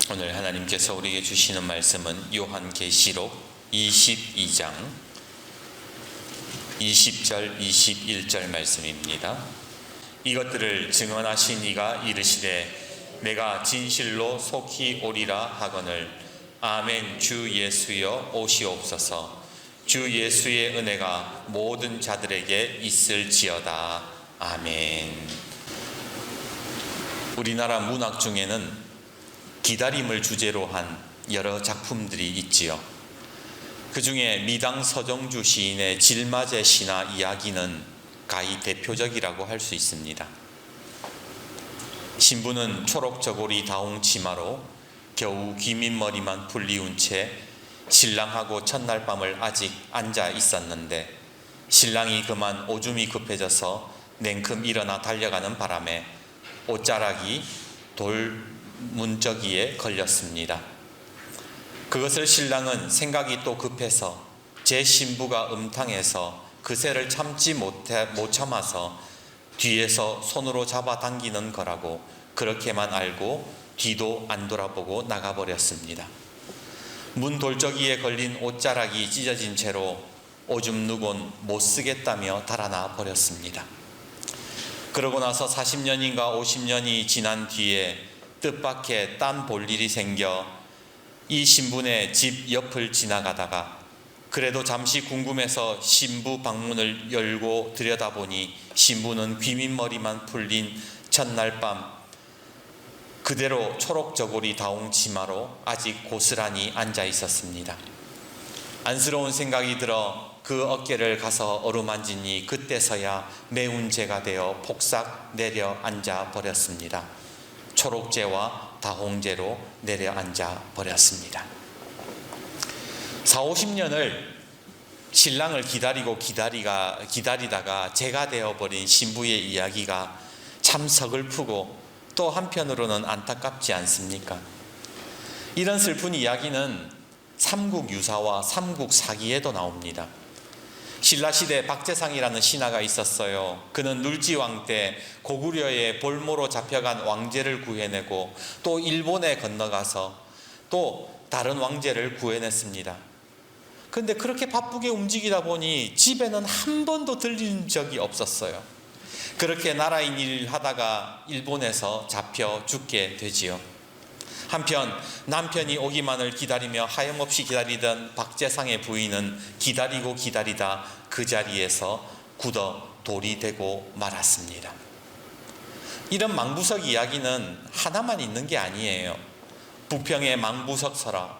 오늘 하나님께서 우리에게 주시는 말씀은 요한계시록 22장 20절 21절 말씀입니다. 이것들을 증언하신 이가 이르시되 내가 진실로 속히 오리라 하거늘 아멘. 주 예수여 오시옵소서. 주 예수의 은혜가 모든 자들에게 있을지어다. 아멘. 우리나라 문학 중에는 기다림을 주제로 한 여러 작품들이 있지요. 그 중에 미당 서정주 시인의 질맞의 신화 이야기는 가히 대표적이라고 할 수 있습니다. 신부는 초록 저고리 다홍 치마로 겨우 귀밑머리만 풀리운 채 신랑하고 첫날 밤을 아직 앉아 있었는데 신랑이 그만 오줌이 급해져서 냉큼 일어나 달려가는 바람에 옷자락이 돌 문저기에 걸렸습니다. 그것을 신랑은 생각이 또 급해서 제 신부가 음탕해서 그새를 참지 못 참아서 뒤에서 손으로 잡아당기는 거라고 그렇게만 알고 뒤도 안 돌아보고 나가버렸습니다. 문 돌저기에 걸린 옷자락이 찢어진 채로 오줌 누곤 못 쓰겠다며 달아나 버렸습니다. 그러고 나서 40년인가 50년이 지난 뒤에 뜻밖의 딴 볼 일이 생겨 이 신부네 집 옆을 지나가다가 그래도 잠시 궁금해서 신부 방문을 열고 들여다보니 신부는 귀밑머리만 풀린 첫날 밤 그대로 초록 저고리 다홍 치마로 아직 고스란히 앉아 있었습니다. 안쓰러운 생각이 들어 그 어깨를 가서 어루만지니 그때서야 매운 죄가 되어 폭삭 내려앉아 버렸습니다. 초록재와 다홍재로 내려앉아 버렸습니다. 40-50년을 신랑을 기다리다가 재가 되어버린 신부의 이야기가 참 서글프고 또 한편으로는 안타깝지 않습니까? 이런 슬픈 이야기는 삼국유사와 삼국사기에도 나옵니다. 신라시대 박재상이라는 신하가 있었어요. 그는 눌지왕 때 고구려의 볼모로 잡혀간 왕제를 구해내고 또 일본에 건너가서 또 다른 왕제를 구해냈습니다. 그런데 그렇게 바쁘게 움직이다 보니 집에는 한 번도 들린 적이 없었어요. 그렇게 나라인 일을 하다가 일본에서 잡혀 죽게 되지요. 한편 남편이 오기만을 기다리며 하염없이 기다리던 박재상의 부인은 기다리고 기다리다 그 자리에서 굳어 돌이 되고 말았습니다. 이런 망부석 이야기는 하나만 있는 게 아니에요. 부평의 망부석 설화,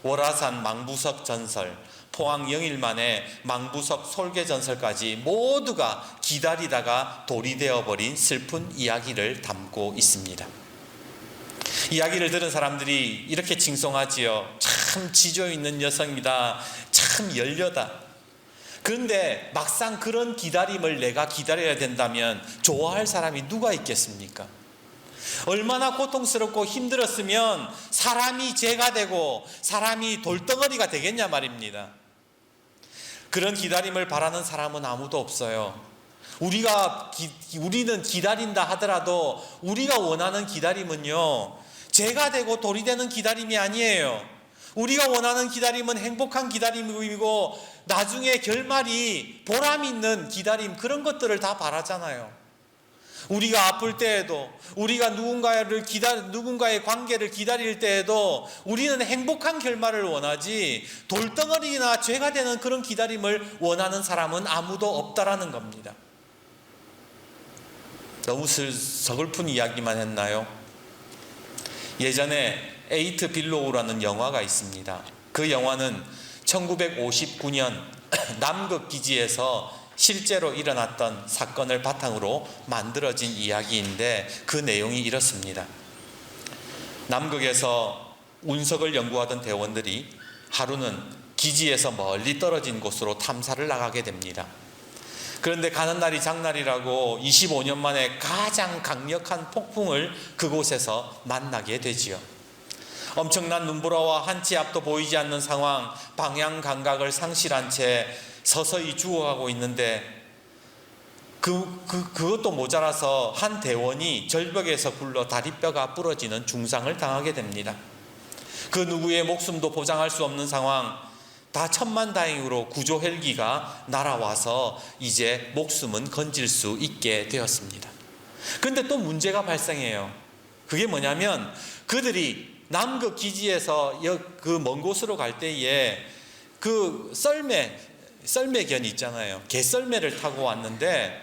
월화산 망부석 전설, 포항 영일만의 망부석 솔개 전설까지 모두가 기다리다가 돌이 되어버린 슬픈 이야기를 담고 있습니다. 이야기를 들은 사람들이 이렇게 칭송하지요. 참 지조 있는 여성이다. 참 열려다. 그런데 막상 그런 기다림을 내가 기다려야 된다면 좋아할 사람이 누가 있겠습니까? 얼마나 고통스럽고 힘들었으면 사람이 죄가 되고 사람이 돌덩어리가 되겠냐 말입니다. 그런 기다림을 바라는 사람은 아무도 없어요. 우리는 기다린다 하더라도 우리가 원하는 기다림은요, 죄가 되고 돌이 되는 기다림이 아니에요. 우리가 원하는 기다림은 행복한 기다림이고 나중에 결말이 보람 있는 기다림, 그런 것들을 다 바라잖아요. 우리가 아플 때에도, 우리가 누군가의 관계를 기다릴 때에도 우리는 행복한 결말을 원하지 돌덩어리나 죄가 되는 그런 기다림을 원하는 사람은 아무도 없다라는 겁니다. 너무 서글픈 이야기만 했나요? 예전에 에이트 빌로우라는 영화가 있습니다. 그 영화는 1959년 남극 기지에서 실제로 일어났던 사건을 바탕으로 만들어진 이야기인데 그 내용이 이렇습니다. 남극에서 운석을 연구하던 대원들이 하루는 기지에서 멀리 떨어진 곳으로 탐사를 나가게 됩니다. 그런데 가는 날이 장날이라고 25년 만에 가장 강력한 폭풍을 그곳에서 만나게 되지요. 엄청난 눈보라와 한치 앞도 보이지 않는 상황, 방향 감각을 상실한 채 서서히 죽어가고 있는데 그것도 모자라서 한 대원이 절벽에서 굴러 다리뼈가 부러지는 중상을 당하게 됩니다. 그 누구의 목숨도 보장할 수 없는 상황, 다 천만다행으로 구조 헬기가 날아와서 이제 목숨은 건질 수 있게 되었습니다. 그런데 또 문제가 발생해요. 그게 뭐냐면 그들이 남극 기지에서 그 먼 곳으로 갈 때에 그 썰매견이 있잖아요. 개썰매를 타고 왔는데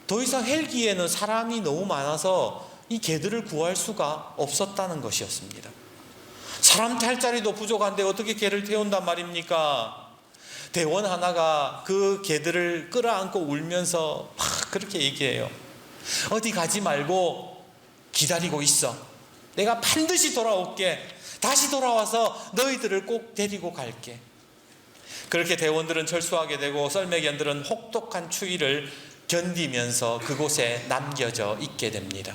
더 이상 헬기에는 사람이 너무 많아서 이 개들을 구할 수가 없었다는 것이었습니다. 사람 탈 자리도 부족한데 어떻게 개를 태운단 말입니까? 대원 하나가 그 개들을 끌어안고 울면서 막 그렇게 얘기해요. 어디 가지 말고 기다리고 있어. 내가 반드시 돌아올게. 다시 돌아와서 너희들을 꼭 데리고 갈게. 그렇게 대원들은 철수하게 되고 썰매견들은 혹독한 추위를 견디면서 그곳에 남겨져 있게 됩니다.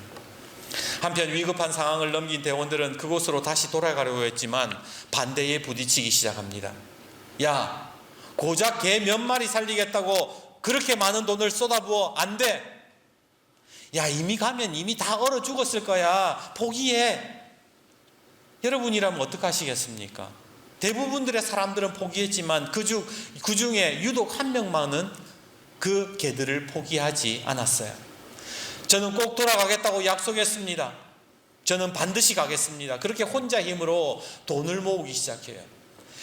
한편 위급한 상황을 넘긴 대원들은 그곳으로 다시 돌아가려고 했지만 반대에 부딪히기 시작합니다. 야, 고작 개 몇 마리 살리겠다고 그렇게 많은 돈을 쏟아부어? 안 돼. 야, 이미 가면 이미 다 얼어 죽었을 거야. 포기해. 여러분이라면 어떡하시겠습니까? 대부분들의 사람들은 포기했지만 그 중에 유독 한 명만은 그 개들을 포기하지 않았어요. 저는 꼭 돌아가겠다고 약속했습니다. 저는 반드시 가겠습니다. 그렇게 혼자 힘으로 돈을 모으기 시작해요.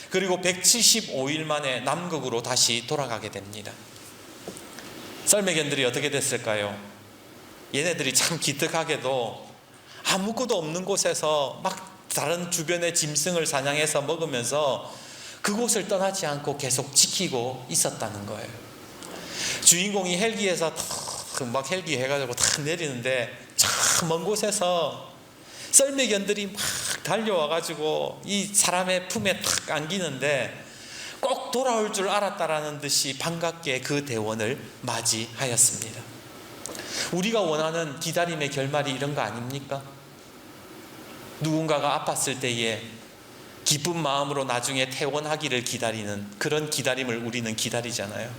그리고 175일 만에 남극으로 다시 돌아가게 됩니다. 썰매견들이 어떻게 됐을까요? 얘네들이 참 기특하게도 아무것도 없는 곳에서 막 다른 주변의 짐승을 사냥해서 먹으면서 그곳을 떠나지 않고 계속 지키고 있었다는 거예요. 주인공이 헬기에서 막 헬기 해가지고 탁 내리는데 저 먼 곳에서 썰매견들이 막 달려와가지고 이 사람의 품에 탁 안기는데 꼭 돌아올 줄 알았다라는 듯이 반갑게 그 대원을 맞이하였습니다. 우리가 원하는 기다림의 결말이 이런 거 아닙니까? 누군가가 아팠을 때에 기쁜 마음으로 나중에 퇴원하기를 기다리는 그런 기다림을 우리는 기다리잖아요.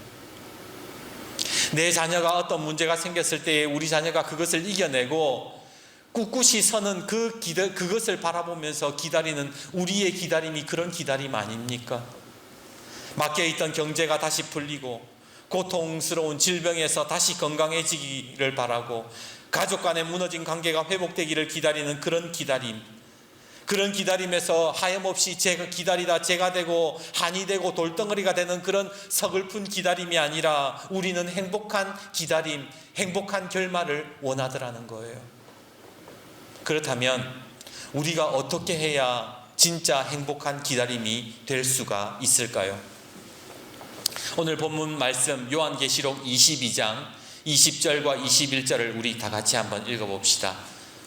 내 자녀가 어떤 문제가 생겼을 때에 우리 자녀가 그것을 이겨내고 꿋꿋이 서는 그것을 바라보면서 기다리는 우리의 기다림이 그런 기다림 아닙니까? 막혀있던 경제가 다시 풀리고 고통스러운 질병에서 다시 건강해지기를 바라고 가족 간의 무너진 관계가 회복되기를 기다리는 그런 기다림. 그런 기다림에서 하염없이 제가 기다리다 제가 되고 한이 되고 돌덩어리가 되는 그런 서글픈 기다림이 아니라 우리는 행복한 기다림, 행복한 결말을 원하더라는 거예요. 그렇다면 우리가 어떻게 해야 진짜 행복한 기다림이 될 수가 있을까요? 오늘 본문 말씀 요한계시록 22장 20절과 21절을 우리 다 같이 한번 읽어봅시다.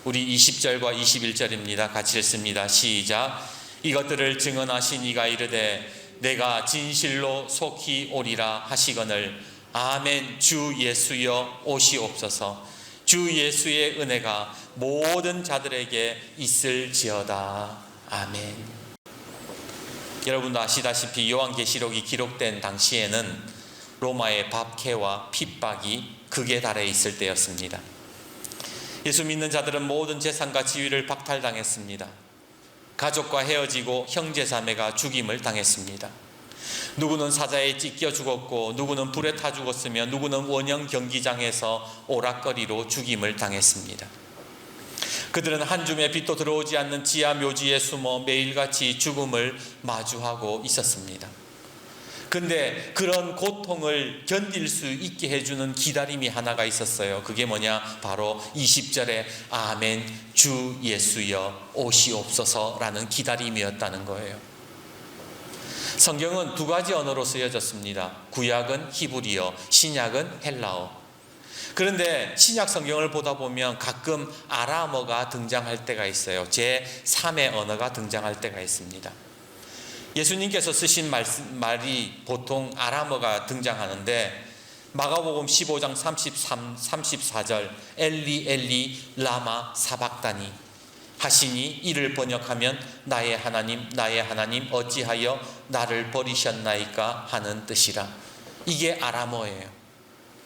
우리 20절과 21절입니다. 같이 읽습니다. 시작. 이것들을 증언하신 이가 이르되 내가 진실로 속히 오리라 하시거늘 아멘. 주 예수여 오시옵소서. 주 예수의 은혜가 모든 자들에게 있을지어다. 아멘. 여러분도 아시다시피 요한계시록이 기록된 당시에는 로마의 박해와 핍박이 극에 달해 있을 때였습니다. 예수 믿는 자들은 모든 재산과 지위를 박탈당했습니다. 가족과 헤어지고 형제자매가 죽임을 당했습니다. 누구는 사자에 찢겨 죽었고 누구는 불에 타 죽었으며 누구는 원형 경기장에서 오락거리로 죽임을 당했습니다. 그들은 한 줌의 빛도 들어오지 않는 지하 묘지에 숨어 매일같이 죽음을 마주하고 있었습니다. 근데 그런 고통을 견딜 수 있게 해주는 기다림이 하나가 있었어요. 그게 뭐냐? 바로 20절에 아멘 주 예수여 오시옵소서라는 기다림이었다는 거예요. 성경은 두 가지 언어로 쓰여졌습니다. 구약은 히브리어, 신약은 헬라어. 그런데 신약 성경을 보다 보면 가끔 아람어가 등장할 때가 있어요. 제3의 언어가 등장할 때가 있습니다. 예수님께서 쓰신 말이 보통 아람어가 등장하는데 마가복음 15장 34절 엘리 엘리 라마 사박다니 하시니 이를 번역하면 나의 하나님 어찌하여 나를 버리셨나이까 하는 뜻이라. 이게 아람어예요.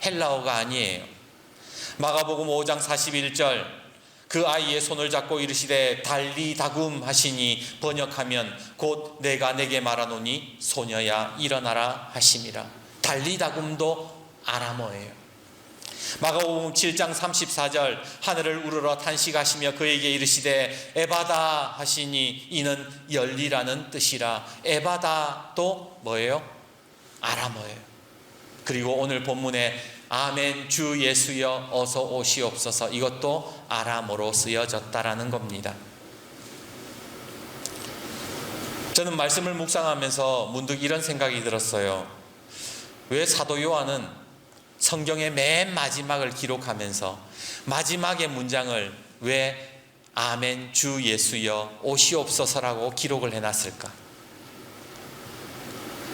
헬라어가 아니에요. 마가복음 5장 41절 그 아이의 손을 잡고 이르시되 달리다굼 하시니 번역하면 곧 내가 내게 말하노니 소녀야 일어나라 하심이라. 달리다굼도 아람어예요. 마가복음 7장 34절 하늘을 우러러 탄식하시며 그에게 이르시되 에바다 하시니 이는 열리라는 뜻이라. 에바다도 뭐예요? 아람어예요. 그리고 오늘 본문에 아멘 주 예수여 어서 오시옵소서, 이것도 아람어로 쓰여졌다라는 겁니다. 저는 말씀을 묵상하면서 문득 이런 생각이 들었어요. 왜 사도 요한은 성경의 맨 마지막을 기록하면서 마지막의 문장을 왜 아멘 주 예수여 오시옵소서라고 기록을 해놨을까?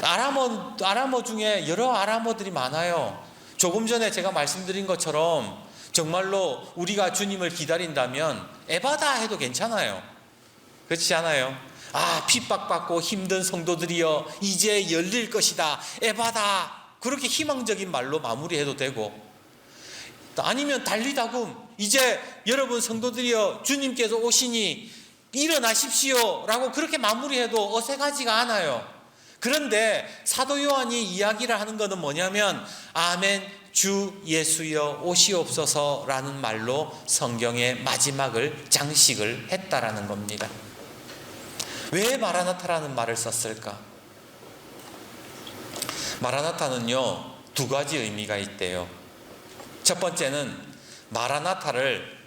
아람어 중에 여러 아람어들이 많아요. 조금 전에 제가 말씀드린 것처럼 정말로 우리가 주님을 기다린다면 에바다 해도 괜찮아요. 그렇지 않아요? 핍박받고 힘든 성도들이여 이제 열릴 것이다, 에바다, 그렇게 희망적인 말로 마무리해도 되고, 아니면 달리다굼, 이제 여러분 성도들이여 주님께서 오시니 일어나십시오 라고 그렇게 마무리해도 어색하지가 않아요. 그런데 사도 요한이 이야기를 하는 것은 뭐냐면 아멘 주 예수여 오시옵소서라는 말로 성경의 마지막을 장식을 했다라는 겁니다. 왜 마라나타라는 말을 썼을까? 마라나타는요, 두 가지 의미가 있대요. 첫 번째는 마라나타를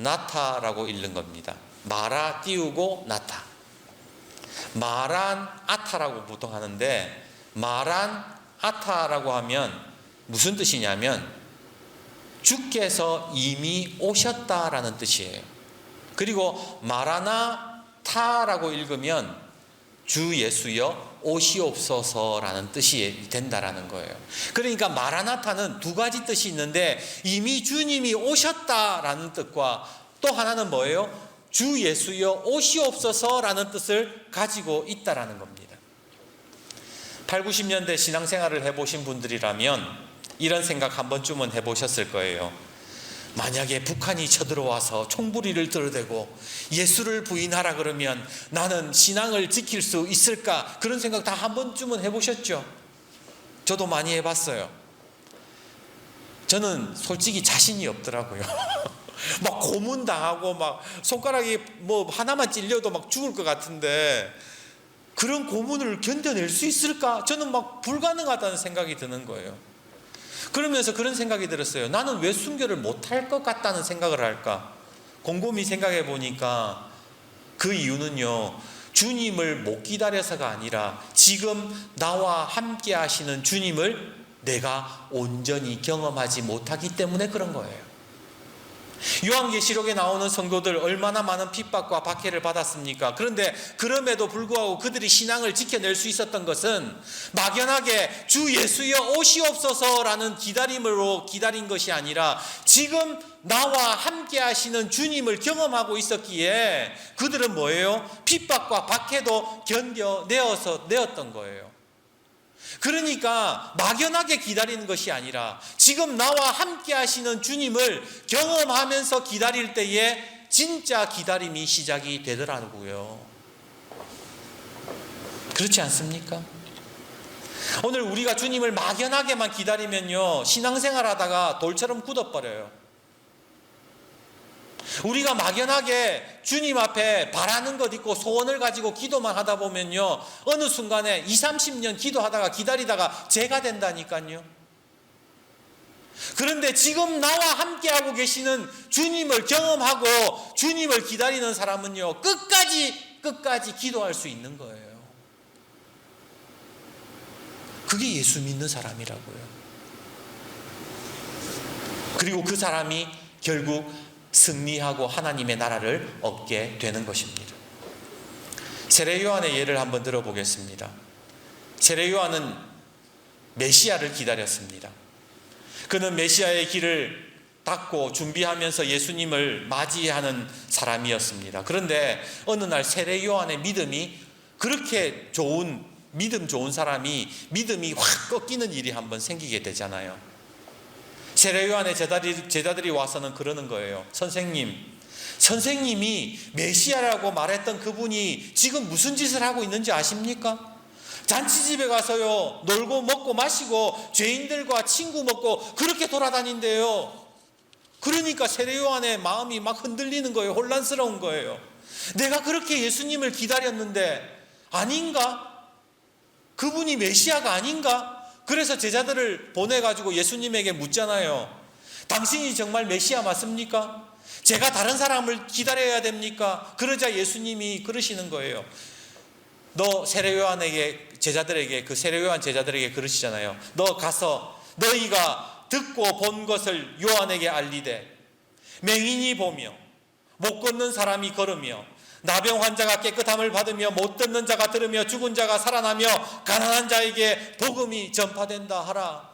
마라나타라고 읽는 겁니다. 마라 띄우고 나타. 마란 아타라고 보통 하는데, 마란 아타라고 하면 무슨 뜻이냐면 주께서 이미 오셨다라는 뜻이에요. 그리고 마라나타라고 읽으면 주 예수여 오시옵소서라는 뜻이 된다라는 거예요. 그러니까 마라나타는 두 가지 뜻이 있는데, 이미 주님이 오셨다라는 뜻과 또 하나는 뭐예요? 주 예수여 오시옵소서라는 뜻을 가지고 있다라는 겁니다. 8, 90년대 신앙생활을 해보신 분들이라면 이런 생각 한 번쯤은 해보셨을 거예요. 만약에 북한이 쳐들어와서 총부리를 들어대고 예수를 부인하라 그러면 나는 신앙을 지킬 수 있을까? 그런 생각 다 한 번쯤은 해보셨죠? 저도 많이 해봤어요. 저는 솔직히 자신이 없더라고요. 막 고문당하고 막 손가락이 뭐 하나만 찔려도 막 죽을 것 같은데 그런 고문을 견뎌낼 수 있을까? 저는 막 불가능하다는 생각이 드는 거예요. 그러면서 그런 생각이 들었어요. 나는 왜 순교를 못할 것 같다는 생각을 할까? 곰곰이 생각해 보니까 그 이유는요, 주님을 못 기다려서가 아니라 지금 나와 함께 하시는 주님을 내가 온전히 경험하지 못하기 때문에 그런 거예요. 요한계시록에 나오는 성도들 얼마나 많은 핍박과 박해를 받았습니까? 그런데 그럼에도 불구하고 그들이 신앙을 지켜낼 수 있었던 것은 막연하게 주 예수여 오시옵소서라는 기다림으로 기다린 것이 아니라 지금 나와 함께 하시는 주님을 경험하고 있었기에 그들은 뭐예요? 핍박과 박해도 견뎌내었던 거예요. 그러니까 막연하게 기다리는 것이 아니라 지금 나와 함께 하시는 주님을 경험하면서 기다릴 때에 진짜 기다림이 시작이 되더라고요. 그렇지 않습니까? 오늘 우리가 주님을 막연하게만 기다리면요, 신앙생활 하다가 돌처럼 굳어버려요. 우리가 막연하게 주님 앞에 바라는 것 있고 소원을 가지고 기도만 하다 보면요, 어느 순간에 20-30년 기도하다가 기다리다가 죄가 된다니까요. 그런데 지금 나와 함께하고 계시는 주님을 경험하고 주님을 기다리는 사람은요, 끝까지 기도할 수 있는 거예요. 그게 예수 믿는 사람이라고요. 그리고 그 사람이 결국 승리하고 하나님의 나라를 얻게 되는 것입니다. 세례 요한의 예를 한번 들어보겠습니다. 세례 요한은 메시아를 기다렸습니다. 그는 메시아의 길을 닦고 준비하면서 예수님을 맞이하는 사람이었습니다. 그런데 어느 날 세례 요한의 믿음이 그렇게 믿음 좋은 사람이 믿음이 확 꺾이는 일이 한번 생기게 되잖아요. 세례 요한의 제자들이 와서는 그러는 거예요. 선생님이 메시아라고 말했던 그분이 지금 무슨 짓을 하고 있는지 아십니까? 잔치집에 가서요, 놀고 먹고 마시고 죄인들과 친구 먹고 그렇게 돌아다닌대요. 그러니까 세례 요한의 마음이 막 흔들리는 거예요. 혼란스러운 거예요. 내가 그렇게 예수님을 기다렸는데 아닌가? 그분이 메시아가 아닌가? 그래서 제자들을 보내가지고 예수님에게 묻잖아요. 당신이 정말 메시아 맞습니까? 제가 다른 사람을 기다려야 됩니까? 그러자 예수님이 그러시는 거예요. 너 세례 요한에게 제자들에게 그 세례 요한 제자들에게 그러시잖아요. 너 가서 너희가 듣고 본 것을 요한에게 알리되 맹인이 보며 못 걷는 사람이 걸으며 나병 환자가 깨끗함을 받으며 못 듣는 자가 들으며 죽은 자가 살아나며 가난한 자에게 복음이 전파된다 하라.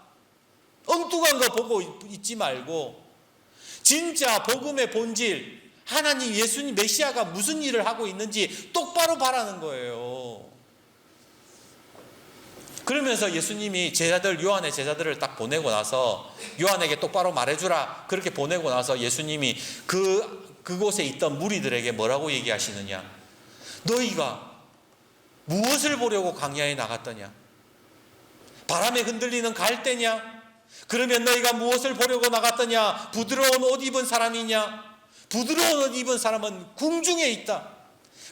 엉뚱한 거 보고 있지 말고 진짜 복음의 본질, 하나님 예수님 메시아가 무슨 일을 하고 있는지 똑바로 바라는 거예요. 그러면서 예수님이 요한의 제자들을 딱 보내고 나서 요한에게 똑바로 말해주라 그렇게 보내고 나서 예수님이 그곳에 있던 무리들에게 뭐라고 얘기하시느냐? 너희가 무엇을 보려고 광야에 나갔더냐? 바람에 흔들리는 갈대냐? 그러면 너희가 무엇을 보려고 나갔더냐? 부드러운 옷 입은 사람이냐? 부드러운 옷 입은 사람은 궁중에 있다.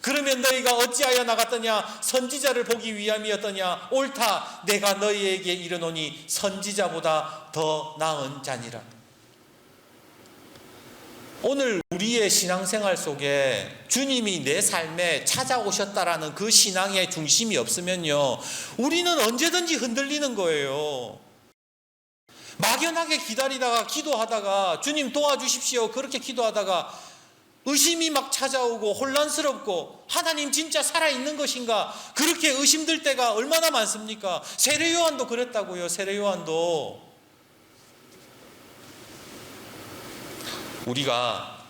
그러면 너희가 어찌하여 나갔더냐? 선지자를 보기 위함이었더냐? 옳다. 내가 너희에게 이르노니 선지자보다 더 나은 자니라. 오늘 우리의 신앙생활 속에 주님이 내 삶에 찾아오셨다라는 그 신앙의 중심이 없으면요, 우리는 언제든지 흔들리는 거예요. 막연하게 기다리다가 기도하다가 주님 도와주십시오 그렇게 기도하다가 의심이 막 찾아오고 혼란스럽고 하나님 진짜 살아있는 것인가 그렇게 의심될 때가 얼마나 많습니까? 세례 요한도 그랬다고요. 세례 요한도. 우리가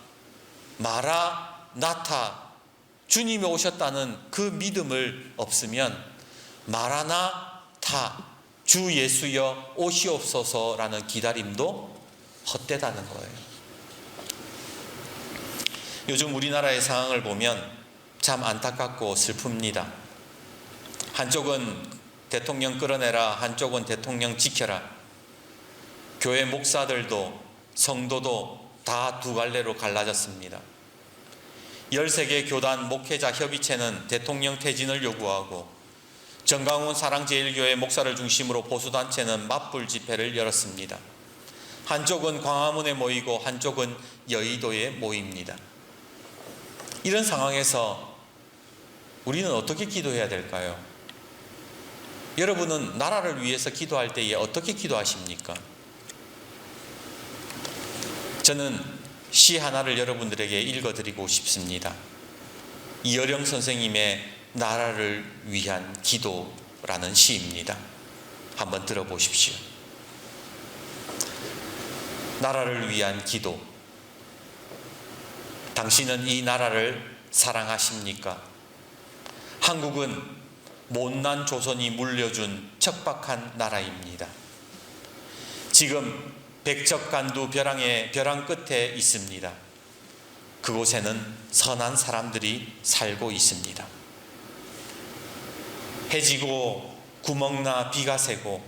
마라나타 주님이 오셨다는 그 믿음을 없으면 마라나타 주 예수여 오시옵소서라는 기다림도 헛되다는 거예요. 요즘 우리나라의 상황을 보면 참 안타깝고 슬픕니다. 한쪽은 대통령 끌어내라, 한쪽은 대통령 지켜라. 교회 목사들도 성도도 다 두 갈래로 갈라졌습니다. 13개 교단 목회자 협의체는 대통령 퇴진을 요구하고 정강훈 사랑제일교회 목사를 중심으로 보수단체는 맞불 집회를 열었습니다. 한쪽은 광화문에 모이고 한쪽은 여의도에 모입니다. 이런 상황에서 우리는 어떻게 기도해야 될까요? 여러분은 나라를 위해서 기도할 때에 어떻게 기도하십니까? 저는 시 하나를 여러분들에게 읽어드리고 싶습니다. 이어령 선생님의 나라를 위한 기도라는 시입니다. 한번 들어보십시오. 나라를 위한 기도. 당신은 이 나라를 사랑하십니까? 한국은 못난 조선이 물려준 척박한 나라입니다. 지금 백척간두 벼랑 끝에 있습니다. 그곳에는 선한 사람들이 살고 있습니다. 해지고 구멍나 비가 새고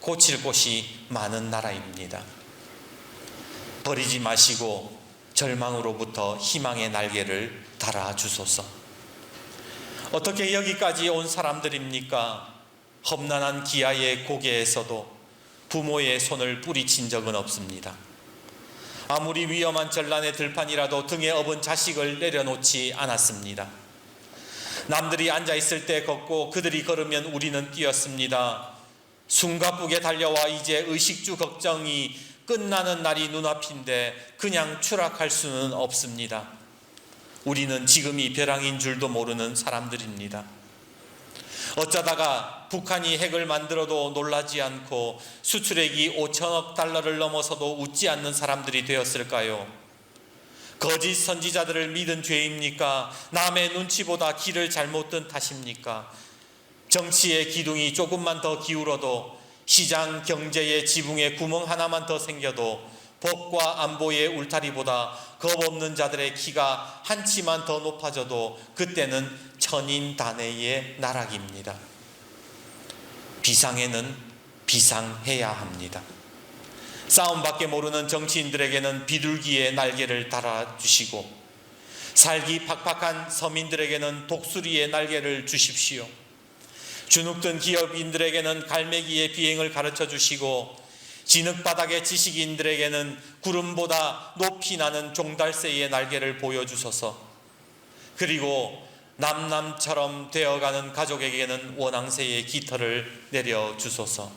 고칠 곳이 많은 나라입니다. 버리지 마시고 절망으로부터 희망의 날개를 달아주소서. 어떻게 여기까지 온 사람들입니까? 험난한 기아의 고개에서도 부모의 손을 뿌리친 적은 없습니다. 아무리 위험한 전란의 들판이라도 등에 업은 자식을 내려놓지 않았습니다. 남들이 앉아있을 때 걷고 그들이 걸으면 우리는 뛰었습니다. 숨가쁘게 달려와 이제 의식주 걱정이 끝나는 날이 눈앞인데 그냥 추락할 수는 없습니다. 우리는 지금이 벼랑인 줄도 모르는 사람들입니다. 어쩌다가 북한이 핵을 만들어도 놀라지 않고 수출액이 5천억 달러를 넘어서도 웃지 않는 사람들이 되었을까요? 거짓 선지자들을 믿은 죄입니까? 남의 눈치보다 길을 잘못 든 탓입니까? 정치의 기둥이 조금만 더 기울어도 시장 경제의 지붕에 구멍 하나만 더 생겨도 복과 안보의 울타리보다 겁없는 자들의 키가 한 치만 더 높아져도 그때는 천인단해의 나락입니다. 비상에는 비상해야 합니다. 싸움밖에 모르는 정치인들에게는 비둘기의 날개를 달아주시고 살기 팍팍한 서민들에게는 독수리의 날개를 주십시오. 주눅든 기업인들에게는 갈매기의 비행을 가르쳐 주시고 진흙바닥의 지식인들에게는 구름보다 높이 나는 종달새의 날개를 보여주소서. 그리고 남남처럼 되어가는 가족에게는 원앙새의 깃털을 내려주소서.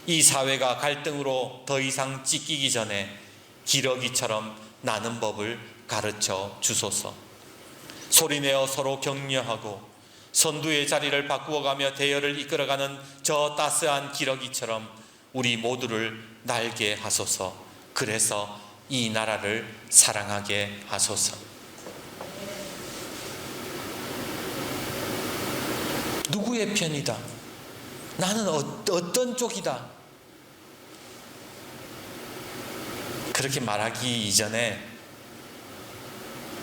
이 사회가 갈등으로 더 이상 찢기기 전에 기러기처럼 나는 법을 가르쳐 주소서. 소리내어 서로 격려하고 선두의 자리를 바꾸어가며 대열을 이끌어가는 저 따스한 기러기처럼 우리 모두를 날게 하소서. 그래서 이 나라를 사랑하게 하소서. 누구의 편이다? 나는 어떤 쪽이다? 그렇게 말하기 이전에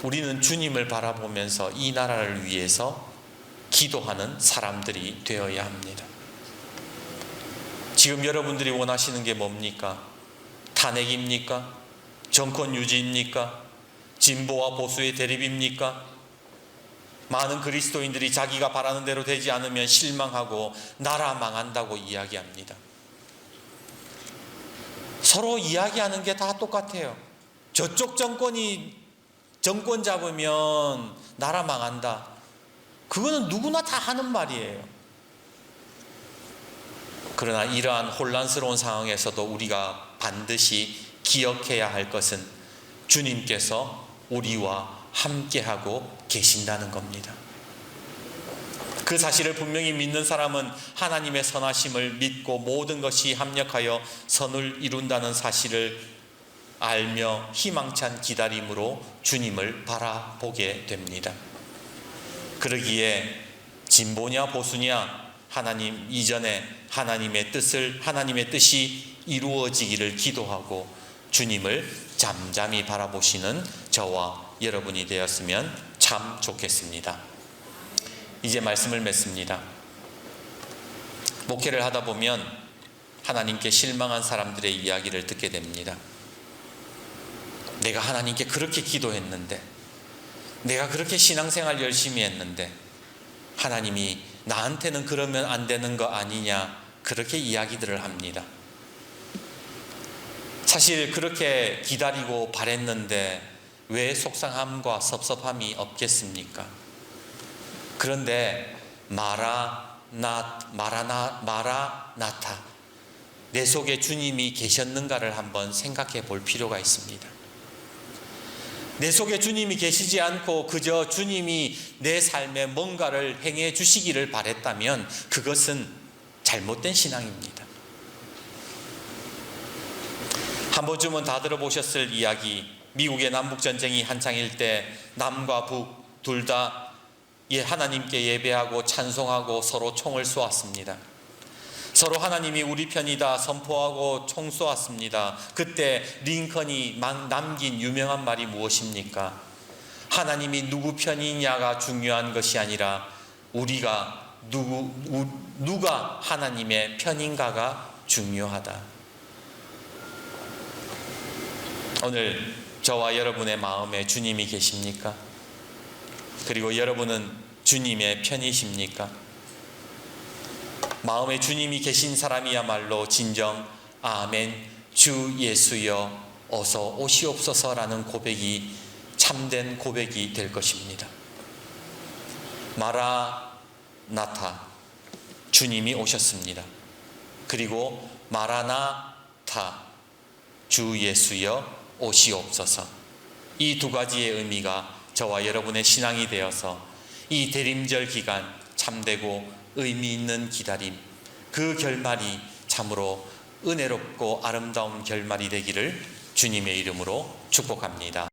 우리는 주님을 바라보면서 이 나라를 위해서 기도하는 사람들이 되어야 합니다. 지금 여러분들이 원하시는 게 뭡니까? 탄핵입니까? 정권 유지입니까? 진보와 보수의 대립입니까? 많은 그리스도인들이 자기가 바라는 대로 되지 않으면 실망하고 나라 망한다고 이야기합니다. 서로 이야기하는 게 다 똑같아요. 저쪽 정권이 정권 잡으면 나라 망한다. 그거는 누구나 다 하는 말이에요. 그러나 이러한 혼란스러운 상황에서도 우리가 반드시 기억해야 할 것은 주님께서 우리와 함께하고 계신다는 겁니다. 그 사실을 분명히 믿는 사람은 하나님의 선하심을 믿고 모든 것이 합력하여 선을 이룬다는 사실을 알며 희망찬 기다림으로 주님을 바라보게 됩니다. 그러기에 진보냐 보수냐 하나님 이전에 하나님의 뜻이 이루어지기를 기도하고 주님을 잠잠히 바라보시는 저와 여러분이 되었으면 참 좋겠습니다. 이제 말씀을 맺습니다. 목회를 하다 보면 하나님께 실망한 사람들의 이야기를 듣게 됩니다. 내가 하나님께 그렇게 기도했는데, 내가 그렇게 신앙생활 열심히 했는데 하나님이 나한테는 그러면 안 되는 거 아니냐, 그렇게 이야기들을 합니다. 사실 그렇게 기다리고 바랬는데 왜 속상함과 섭섭함이 없겠습니까? 그런데 마라나타, 내 속에 주님이 계셨는가를 한번 생각해 볼 필요가 있습니다. 내 속에 주님이 계시지 않고 그저 주님이 내 삶에 뭔가를 행해 주시기를 바랬다면 그것은 잘못된 신앙입니다. 한 번쯤은 다 들어보셨을 이야기, 미국의 남북전쟁이 한창일 때 남과 북 둘 다 하나님께 예배하고 찬송하고 서로 총을 쏘았습니다. 서로 하나님이 우리 편이다 선포하고 총 쏘았습니다. 그때 링컨이 남긴 유명한 말이 무엇입니까? 하나님이 누구 편이냐가 중요한 것이 아니라 우리가 누가 하나님의 편인가가 중요하다. 오늘 저와 여러분의 마음에 주님이 계십니까? 그리고 여러분은 주님의 편이십니까? 마음에 주님이 계신 사람이야말로 진정 아멘 주 예수여 어서 오시옵소서라는 고백이 참된 고백이 될 것입니다. 마라나타, 주님이 오셨습니다. 그리고 마라나타, 주 예수여 오시옵소서. 이 두 가지의 의미가 저와 여러분의 신앙이 되어서 이 대림절 기간 참되고 의미 있는 기다림, 그 결말이 참으로 은혜롭고 아름다운 결말이 되기를 주님의 이름으로 축복합니다.